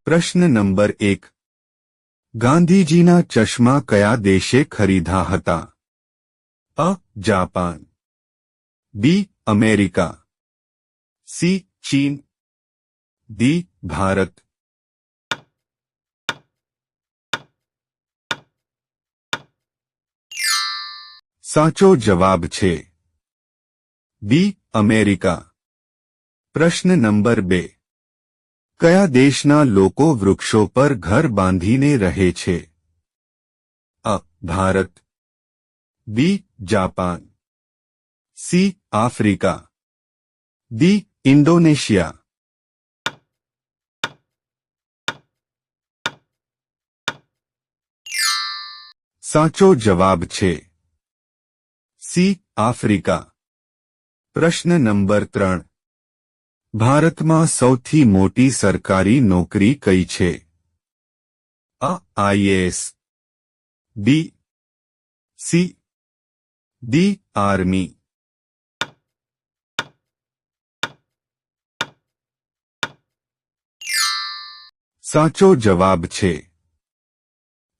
પ્રશ્ન નંબર 1. ગાંધીજીના ચશ્મા કયા દેશે ખરીદ્યા હતા? A. Japan, B. America, C. ચીન, ડી. ભારત. સાચો જવાબ છે બી. અમેરિકા. પ્રશ્ન નંબર 2. કયા દેશના લોકો વૃક્ષો પર ઘર બાંધીને રહે છે? A. Bharat, B. Japan, C. Africa, D. Indonesia. સાચો જવાબ છે સી. આફ્રિકા. પ્રશ્ન નંબર 3. ભારતમાં સૌથી મોટી સરકારી નોકરી કઈ છે? અ. આઈએએસ, બી. સી. ડી. આર્મી. સાચો જવાબ છે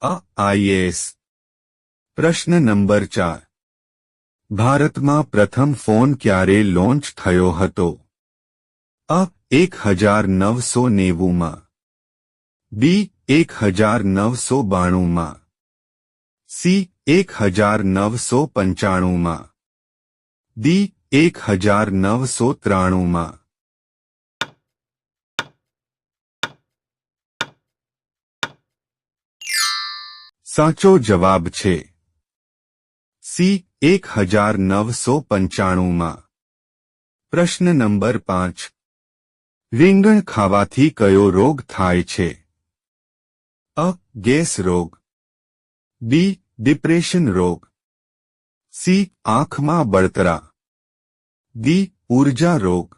અ. આઈએએસ. પ્રશ્ન નંબર 4. ભારતમાં પ્રથમ ફોન ક્યારે લોન્ચ થયો હતો? અ. 1990માં, બી. 1992માં, સી. 1995માં, ડી. 1993માં. સાચો જવાબ છે સી. 1995માં. પ્રશ્ન નંબર 5. રીંગણ ખાવાથી કયો રોગ થાય છે? અ. ગેસ રોગ, બી. ડિપ્રેશન રોગ, સી. આંખમાં બળતરા, ડી. ઊર્જા રોગ.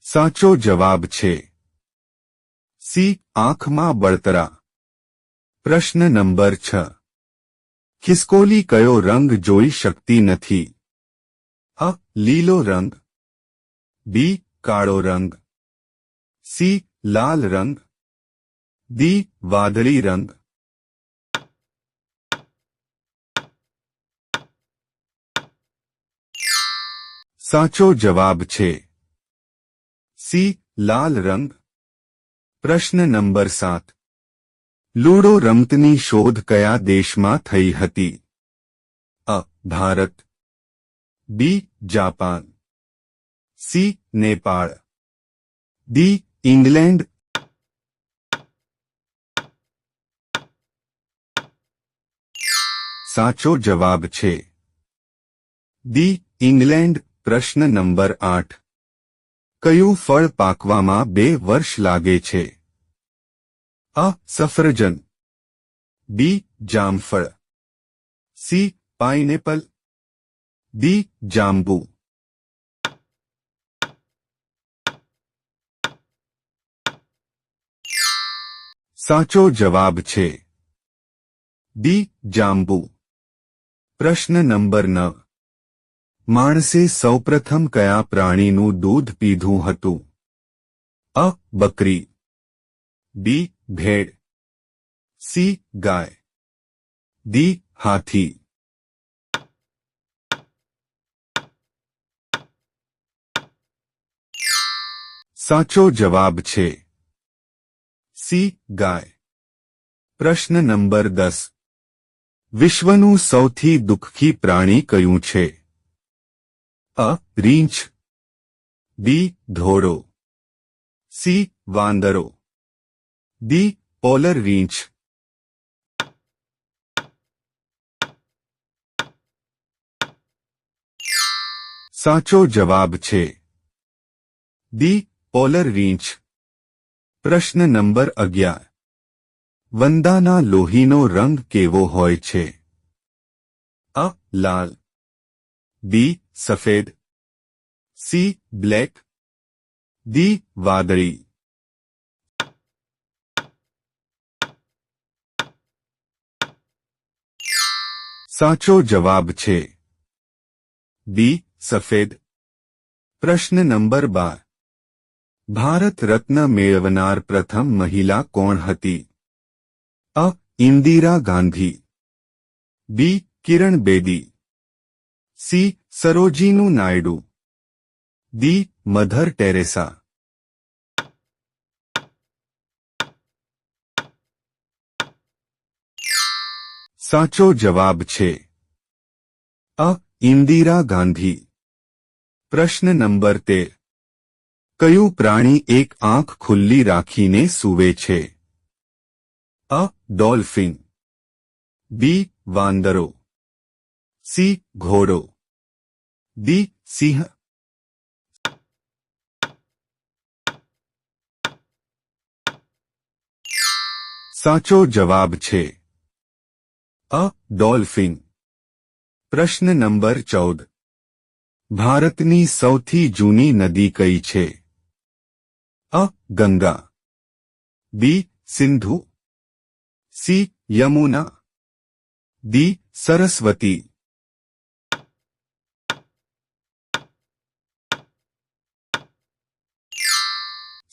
સાચો જવાબ છે સી. આંખમાં બળતરા. પ્રશ્ન નંબર 6. ખિસકોલી કયો રંગ જોઈ શકતી નથી? અ. લીલો રંગ, બી. કાળો રંગ, સી. લાલ રંગ, ડી. વાદળી રંગ. સાચો જવાબ છે સી. લાલ રંગ. પ્રશ્ન નંબર 7. લૂડો રમતની શોધ કયા દેશમાં થઈ હતી? A. Bharat, B. Japan, C. Nepal, D. England. સાચો જવાબ છે ડી. ઇંગ્લેન્ડ. પ્રશ્ન નંબર 8. કયું ફળ પાકવામાં 2 વર્ષ લાગે છે? અ. સફરજન, બી. જામફળ, સી. Pineapple, D. જાંબુ. સાચો જવાબ છે ડી. જાંબુ. પ્રશ્ન નંબર 9. માણસે સૌપ્રથમ કયા પ્રાણીનું દૂધ પીધું હતું? અ. બકરી, બી. ભેડ, સી. ગાય, ડી. હાથી. સાચો જવાબ છે સી. ગાય. પ્રશ્ન નંબર 10. વિશ્વનું સૌથી દુઃખી પ્રાણી કયું છે? અ. રીંછ, બી. ઘોડો, સી. વાંદરો, ડી. પોલર રીંછ. સાચો જવાબ છે ડી. પોલર રીંછ. પ્રશ્ન નંબર 11. વંદાના લોહીનો રંગ કેવો હોય છે? અ. લાલ, બી. સફેદ, સી. Black, D. વાદળી. સાચો જવાબ છે બી. સફેદ. પ્રશ્ન નંબર 12. ભારત રત્ન મેળવનાર પ્રથમ મહિલા કોણ હતી? A. Indira Gandhi. B. Kiran Bedi. C. Sarojini Naidu. D. Mother Teresa. સાચો જવાબ છે અ. ઇન્દિરા ગાંધી. પ્રશ્ન નંબર 13. કયું પ્રાણી એક આંખ ખુલ્લી રાખીને સૂવે છે? અ. ડોલ્ફિન. બી. વાંદરો. સી. ઘોડો. ડી. સિંહ. સાચો જવાબ છે અ. ડોલ્ફિન. પ્રશ્ન નંબર 14. ભારતની સૌથી જૂની નદી કઈ છે? અ. ગંગા. બી. સિંધુ. સી. યમુના. ડી. સરસ્વતી.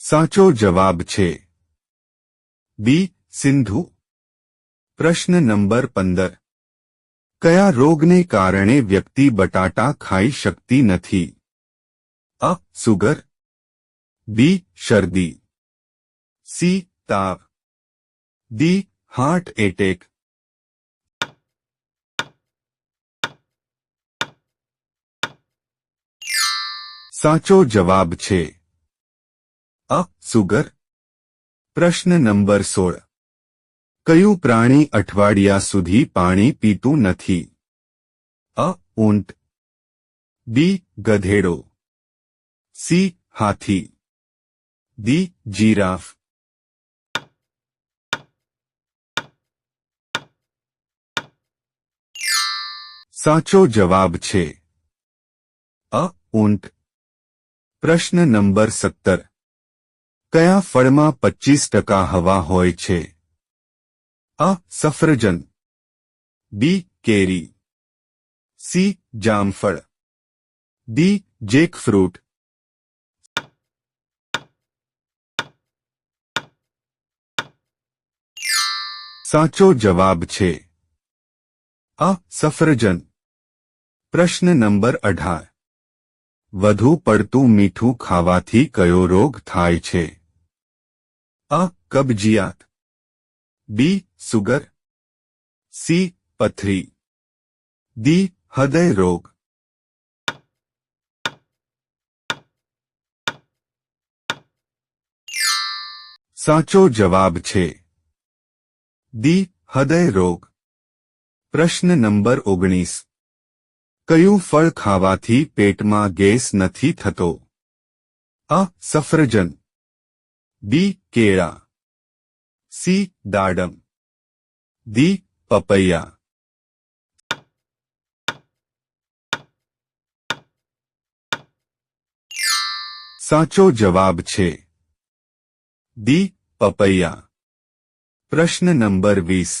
સાચો જવાબ છે બી. સિંધુ. પ્રશ્ન નંબર 15. કયા રોગને કારણે વ્યક્તિ બટાટા ખાઈ શકતી નથી? અ. સુગર. બી. શરદી. સી. તાવ. ડી. Heart attack. સાચો જવાબ છે અ. સુગર. પ્રશ્ન નંબર 16. કયું પ્રાણી અઠવાડિયા સુધી પાણી પીતું નથી? અ. ઊંટ. બી. ગધેડો. સી. હાથી. ડી. જીરાફ. સાચો જવાબ છે અ. ઊંટ. પ્રશ્ન નંબર 17. કયા ફળમાં 25% હવા હોય છે? અ. સફરજન. બી. કેરી. સી. જામફળ. ડી. જેકફ્રૂટ. સાચો જવાબ છે અ. સફરજન. પ્રશ્ન નંબર 18. વધુ પડતું મીઠું ખાવાથી કયો રોગ થાય છે? અ. કબજિયાત. બી. સુગર. સી. પથરી. ડી. હૃદય રોગ. સાચો જવાબ છે ડી. હૃદય રોગ. પ્રશ્ન નંબર 19. કયું ફળ ખાવાથી પેટમાં ગેસ નથી થતો? અ. સફરજન. બી. કેળા. સી. દાડમ. ડી. પપૈયા. સાચો જવાબ છે ડી. પપૈયા. પ્રશ્ન નંબર 20.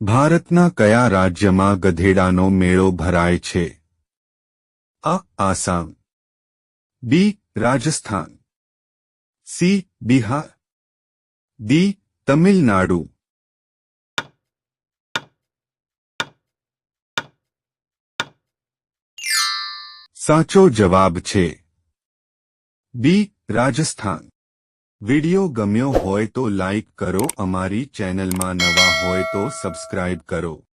ભારતના કયા રાજ્યમાં ગધેડાનો મેળો ભરાય છે? અ. આસામ. બી. રાજસ્થાન. સી. બિહાર. ડી. તમિલનાડુ. સાચો જવાબ છે બી. રાજસ્થાન. વિડિયો ગમ્યો હોય તો લાઈક કરો, અમારી ચેનલમાં નવા હોય તો સબસ્ક્રાઇબ કરો.